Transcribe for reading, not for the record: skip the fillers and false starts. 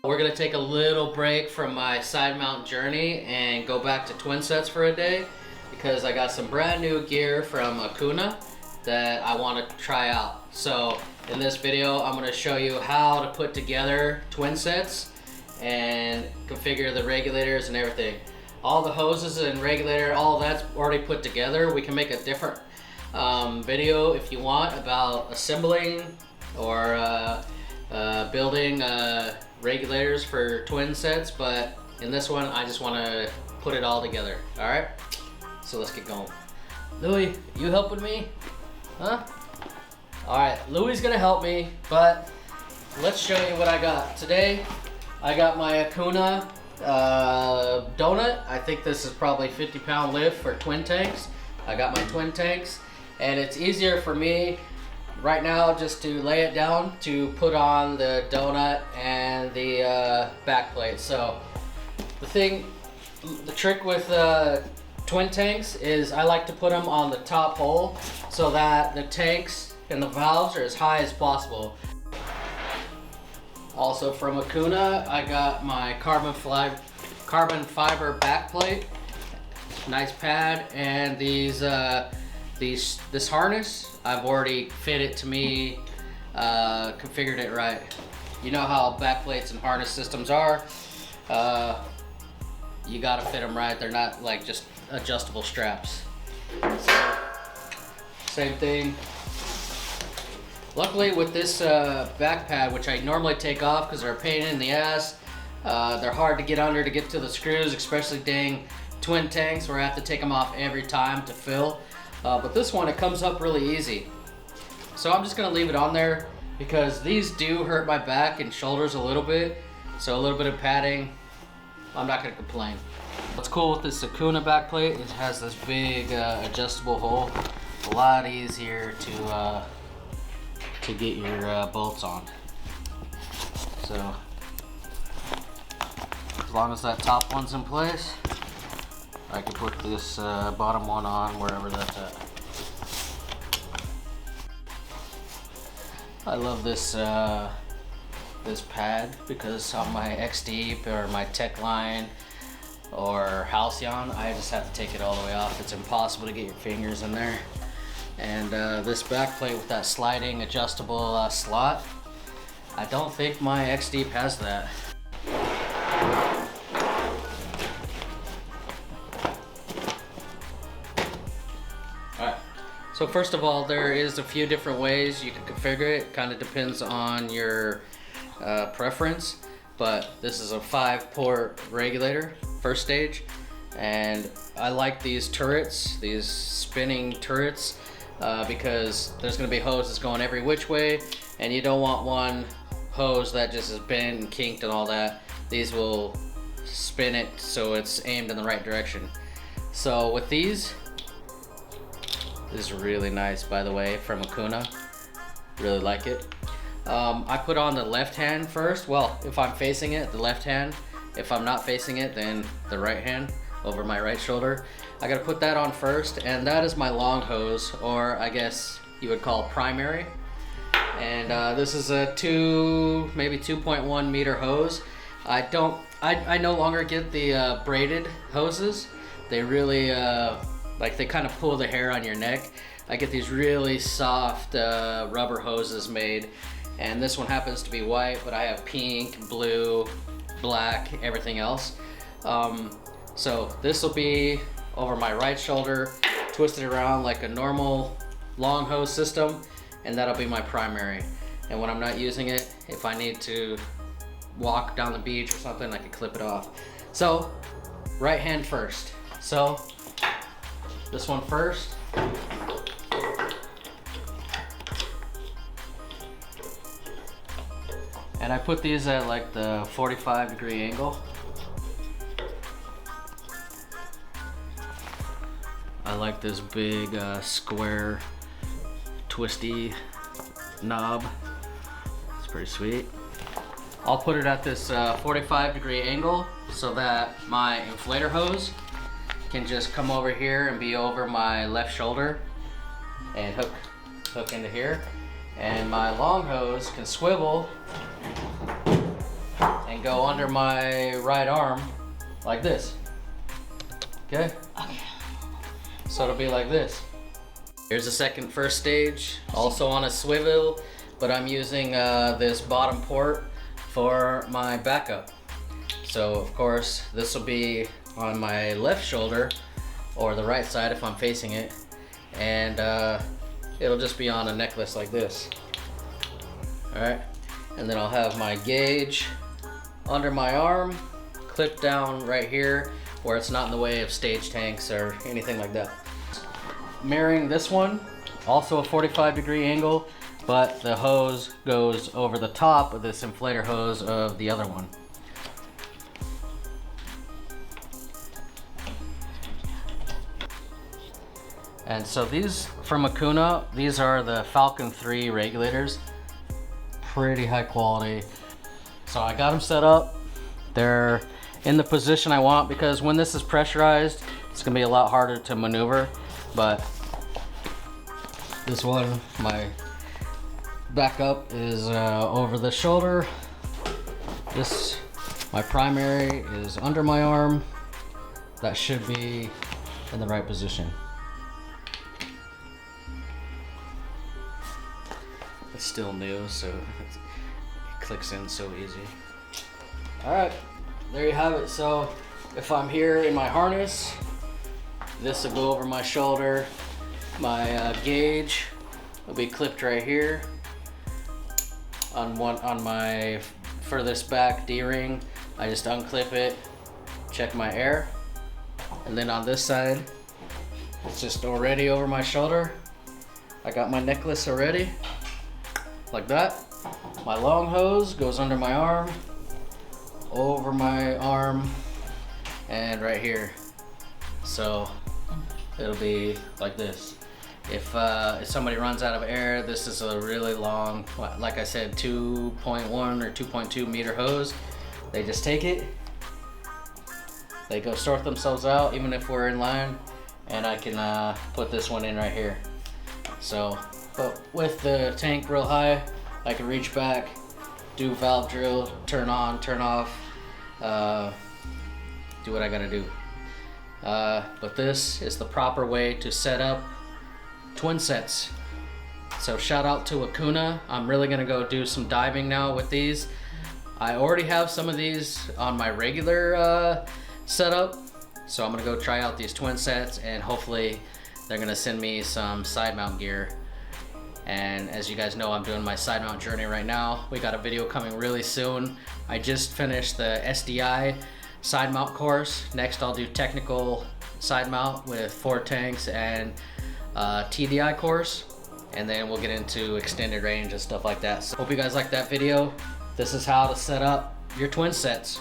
We're gonna take a little break from my side mount journey and go back to twinsets for a day because I got some brand new gear from Akuna that I want to try out. So in this video, I'm gonna show you how to put together twinsets and configure the regulators and everything. All the hoses and regulator, all that's already put together. We can make a different video if you want about assembling or building regulators for twin sets, but in this one I just want to put it all together. All right, so let's get going. Louis, you helping me? Huh? All right, Louis gonna help me, but let's show you what I got today. I got my Akuna donut. I think this is probably 50-pound lift for twin tanks. I got my twin tanks, and it's easier for me right now just to lay it down to put on the donut and the backplate. So the trick with twin tanks is I like to put them on the top hole so that the tanks and the valves are as high as possible. Also from Akuna, I got my carbon fiber backplate, nice pad, and this harness, I've already fit it to me, configured it right. You know how backplates and harness systems are. You gotta fit them right. They're not like just adjustable straps. So, same thing. Luckily with this back pad, which I normally take off because they're a pain in the ass, they're hard to get under to get to the screws, especially dang twin tanks where I have to take them off every time to fill. But this one, it comes up really easy. So I'm just gonna leave it on there because these do hurt my back and shoulders a little bit. So a little bit of padding, I'm not gonna complain. What's cool with this Akuna backplate, it has this big adjustable hole. A lot easier to get your bolts on. So as long as that top one's in place, I can put this bottom one on wherever that's at. I love this this pad because on my XD or my Tech Line or Halcyon, I just have to take it all the way off. It's impossible to get your fingers in there. And this back plate with that sliding adjustable slot, I don't think my XD has that. So first of all, there is a few different ways you can configure it. Kind of depends on your preference, but this is a 5-port regulator, first stage, and I like these turrets, these spinning turrets, because there's going to be hoses going every which way, and you don't want one hose that just is bent and kinked and all that. These will spin it so it's aimed in the right direction. So with these, this is really nice, by the way, from Akuna. Really like it. I put on the left hand first. Well, if I'm facing it, the left hand. If I'm not facing it, then the right hand over my right shoulder. I gotta put that on first, and that is my long hose, or I guess you would call primary. And this is a maybe 2.1 meter hose. I no longer get the braided hoses. They really, like they kind of pull the hair on your neck. I get these really soft rubber hoses made, and this one happens to be white, but I have pink, blue, black, everything else. So this will be over my right shoulder, twisted around like a normal long hose system, and that'll be my primary. And when I'm not using it, if I need to walk down the beach or something, I can clip it off. So right hand first. So this one first. And I put these at like the 45-degree angle. I like this big square twisty knob. It's pretty sweet. I'll put it at this 45-degree angle so that my inflator hose can just come over here and be over my left shoulder and hook into here. And my long hose can swivel and go under my right arm like this. Okay? So it'll be like this. Here's the first stage, also on a swivel, but I'm using this bottom port for my backup. So of course, this will be on my left shoulder or the right side if I'm facing it, and it'll just be on a necklace like this. All right, and then I'll have my gauge under my arm, clipped down right here where it's not in the way of stage tanks or anything like that. Mirroring this one, also a 45-degree angle, but the hose goes over the top of this inflator hose of the other one. And so these from Akuna, these are the Falcon 3 regulators. Pretty high quality. So I got them set up. They're in the position I want because when this is pressurized, it's gonna be a lot harder to maneuver. But this one, my backup is over the shoulder. This, my primary, is under my arm. That should be in the right position. It's still new, so it clicks in so easy. All right, there you have it. So if I'm here in my harness, this will go over my shoulder. My gauge will be clipped right here on my furthest back D-ring. I just unclip it, check my air, and then on this side, it's just already over my shoulder. I got my necklace already, like that. My long hose goes under my arm, over my arm, and right here. So it'll be like this. If somebody runs out of air, this is a really long, like I said, 2.1 or 2.2 meter hose. They just take it, they go sort themselves out, even if we're in line, and I can put this one in right here. So, but with the tank real high, I can reach back, do valve drill, turn on, turn off, do what I gotta do. But this is the proper way to set up twin sets. So shout out to Akuna. I'm really gonna go do some diving now with these. I already have some of these on my regular setup, so I'm gonna go try out these twin sets, and hopefully they're gonna send me some side mount gear. And as you guys know, I'm doing my side mount journey right now. We got a video coming really soon. I just finished the SDI side mount course. Next I'll do technical side mount with 4 tanks and TDI course, and then we'll get into extended range and stuff like that. So hope you guys like that video. This is how to set up your twin sets.